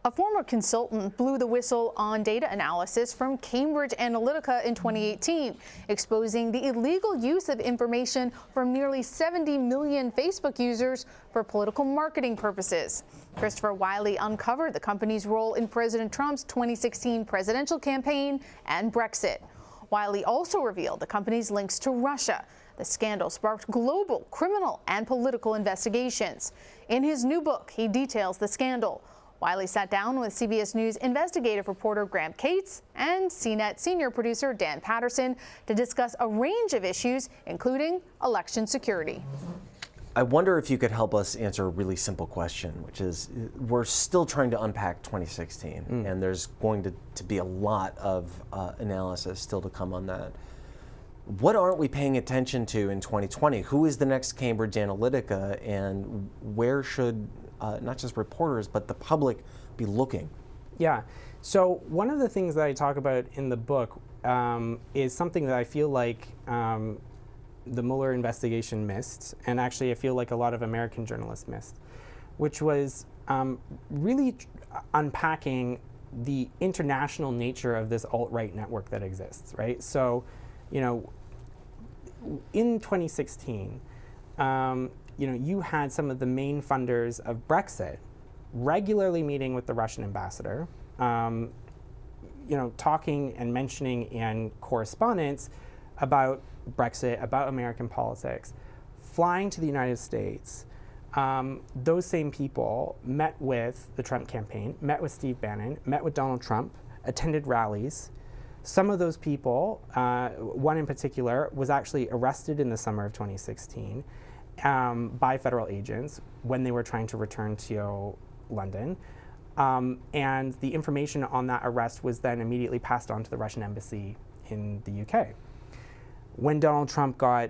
A former consultant blew the whistle on data analysis from Cambridge Analytica in 2018, exposing the illegal use of information from nearly 70 million Facebook users for political marketing purposes. Christopher Wylie uncovered the company's role in President Trump's 2016 presidential campaign and Brexit. Wylie also revealed the company's links to Russia. The scandal sparked global criminal and political investigations. In his new book, he details the scandal. Wylie sat down with CBS News investigative reporter Graham Cates and CNET senior producer Dan Patterson to discuss a range of issues, including election security. I wonder if you could help us answer a really simple question, which is we're still trying to unpack 2016, and there's going to be a lot of analysis still to come on that. What aren't we paying attention to in 2020? Who is the next Cambridge Analytica, and where should not just reporters, but the public be looking? Yeah, so one of the things that I talk about in the book is something that I feel like the Mueller investigation missed, and actually I feel like a lot of American journalists missed, which was really unpacking the international nature of this alt-right network that exists, right? So, you know, in 2016, you had some of the main funders of Brexit regularly meeting with the Russian ambassador, talking and mentioning in correspondence about Brexit, about American politics, flying to the United States. Those same people met with the Trump campaign, met with Steve Bannon, met with Donald Trump, attended rallies. Some of those people, one in particular, was actually arrested in the summer of 2016 by federal agents when they were trying to return to London. And the information on that arrest was then immediately passed on to the Russian embassy in the UK. When Donald Trump got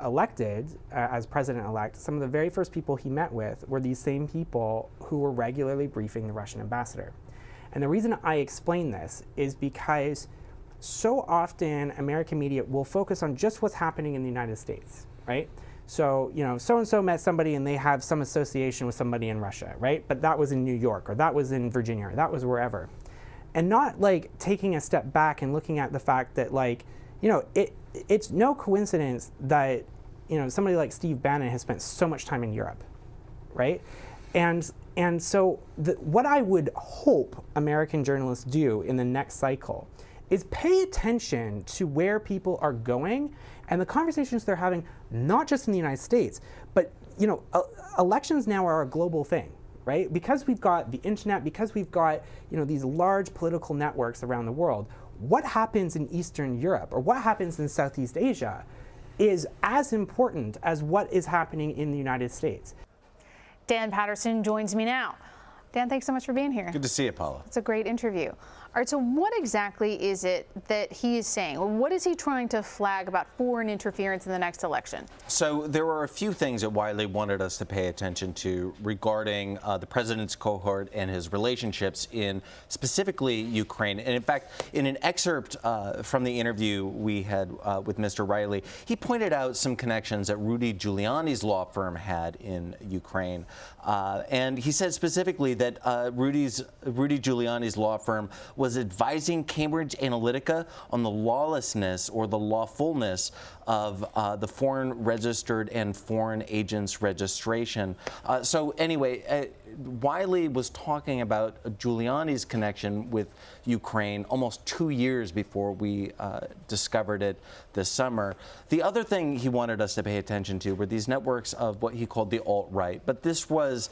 elected as president-elect, some of the very first people he met with were these same people who were regularly briefing the Russian ambassador. And the reason I explain this is because so often American media will focus on just what's happening in the United States, right? So, so-and-so met somebody and they have some association with somebody in Russia, right? But that was in New York, or that was in Virginia, or that was wherever. And not like taking a step back and looking at the fact that it's no coincidence that, somebody like Steve Bannon has spent so much time in Europe, right? And so what I would hope American journalists do in the next cycle is pay attention to where people are going and the conversations they're having, not just in the United States, but elections now are a global thing, right? Because we've got the internet, because we've got these large political networks around the world, what happens in Eastern Europe or what happens in Southeast Asia is as important as what is happening in the United States. Dan Patterson joins me now. Dan, thanks so much for being here. Good to see you, Paula. It's a great interview. All right, so what exactly is it that he is saying? What is he trying to flag about foreign interference in the next election? So there were a few things that Wylie wanted us to pay attention to regarding the president's cohort and his relationships in specifically Ukraine. And in fact, in an excerpt from the interview we had with Mr. Wylie, he pointed out some connections that Rudy Giuliani's law firm had in Ukraine. And he said specifically that Rudy Giuliani's law firm was advising Cambridge Analytica on the lawlessness or the lawfulness of the foreign registered and foreign agents registration. So anyway, Wylie was talking about Giuliani's connection with Ukraine almost 2 years before we discovered it this summer. The other thing he wanted us to pay attention to were these networks of what he called the alt-right. But this was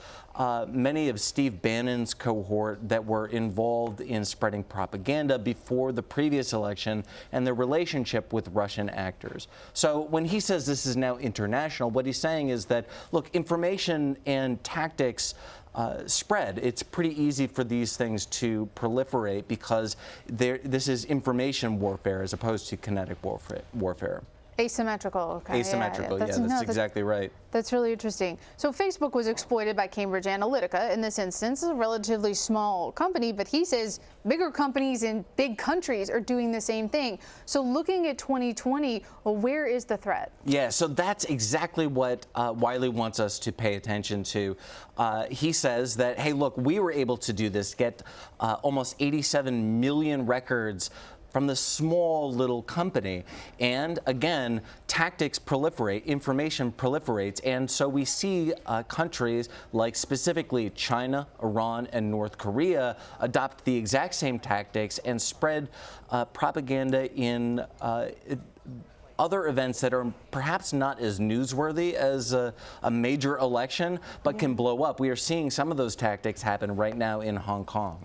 many of Steve Bannon's cohort that were involved in spreading propaganda before the previous election and their relationship with Russian actors. So when he says this is now international, what he's saying is that, look, information and tactics spread. It's pretty easy for these things to proliferate because this is information warfare as opposed to kinetic warfare. Asymmetrical, okay. Asymmetrical, yeah, that's exactly right. That's really interesting. So Facebook was exploited by Cambridge Analytica in this instance. It's a relatively small company, but he says bigger companies in big countries are doing the same thing. So looking at 2020, well, where is the threat? Yeah, so that's exactly what Wylie wants us to pay attention to. He says that, hey, look, we were able to do this, get almost 87 million records from this small little company. And again, tactics proliferate, information proliferates, and so we see countries like specifically China, Iran, and North Korea adopt the exact same tactics and spread propaganda in other events that are perhaps not as newsworthy as a major election, but can blow up. We are seeing some of those tactics happen right now in Hong Kong.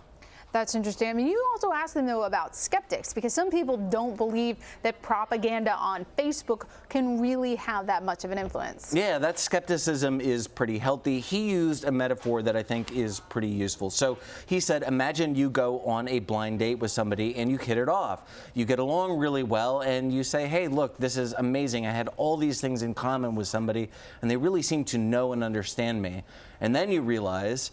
That's interesting. I mean, you also asked them, though, about skeptics, because some people don't believe that propaganda on Facebook can really have that much of an influence. Yeah, that skepticism is pretty healthy. He used a metaphor that I think is pretty useful. So he said, imagine you go on a blind date with somebody and you hit it off. You get along really well and you say, hey, look, this is amazing. I had all these things in common with somebody and they really seem to know and understand me. And then you realize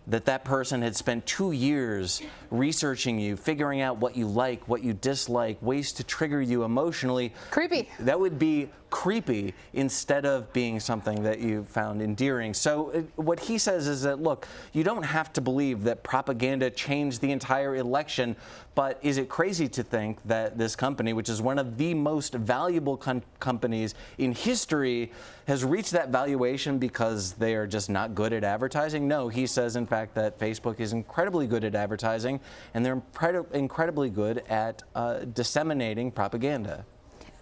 that that person had spent 2 years researching you, figuring out what you like, what you dislike, ways to trigger you emotionally. Creepy. That would be creepy instead of being something that you found endearing. So what he says is that, look, you don't have to believe that propaganda changed the entire election, but is it crazy to think that this company, which is one of the most valuable companies in history, has reached that valuation because they are just not good at advertising? No, he says, in fact, that Facebook is incredibly good at advertising, and they're incredibly good at disseminating propaganda.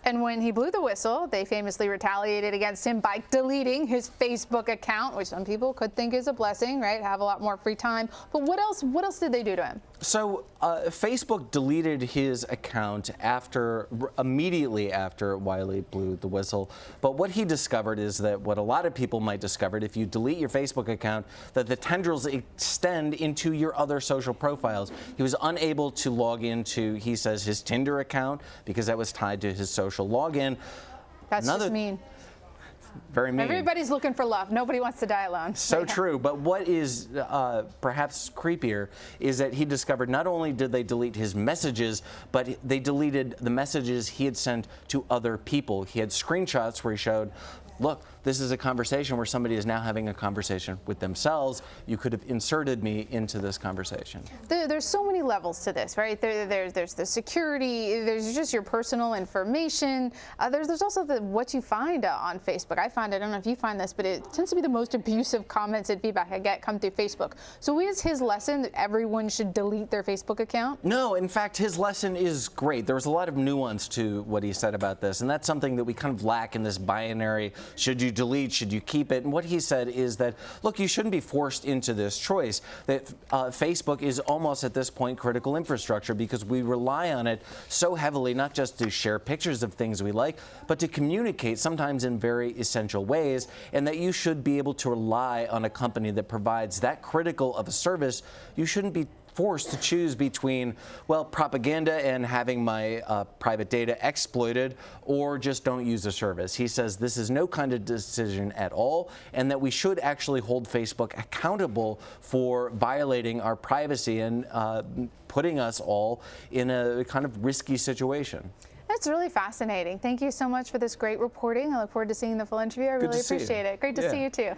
And when he blew the whistle, they famously retaliated against him by deleting his Facebook account, which some people could think is a blessing, right? Have a lot more free time. But what else did they do to him? So Facebook deleted his account immediately after Wylie blew the whistle. But what he discovered is that what a lot of people might discover, if you delete your Facebook account, that the tendrils extend into your other social profiles. He was unable to log into, he says, his Tinder account because that was tied to his social login. That's just mean. Very mean. Everybody's looking for love. Nobody wants to die alone. So true. But what is perhaps creepier is that he discovered not only did they delete his messages, but they deleted the messages he had sent to other people. He had screenshots where he showed, look, this is a conversation where somebody is now having a conversation with themselves. You could have inserted me into this conversation. There's so many levels to this, right? There's the security, there's just your personal information. There's also what you find on Facebook. I find, I don't know if you find this, but it tends to be the most abusive comments and feedback I get come through Facebook. So is his lesson that everyone should delete their Facebook account? No, in fact, his lesson is great. There was a lot of nuance to what he said about this, and that's something that we kind of lack in this binary, should you delete, should you keep it? And what he said is that, look, you shouldn't be forced into this choice, that Facebook is almost at this point critical infrastructure because we rely on it so heavily, not just to share pictures of things we like, but to communicate sometimes in very essential ways, and that you should be able to rely on a company that provides that critical of a service. You shouldn't be forced to choose between, well, propaganda and having my private data exploited, or just don't use the service. He says this is no kind of decision at all, and that we should actually hold Facebook accountable for violating our privacy and putting us all in a kind of risky situation. That's really fascinating. Thank you so much for this great reporting. I look forward to seeing the full interview. I really appreciate it. Great to see you too.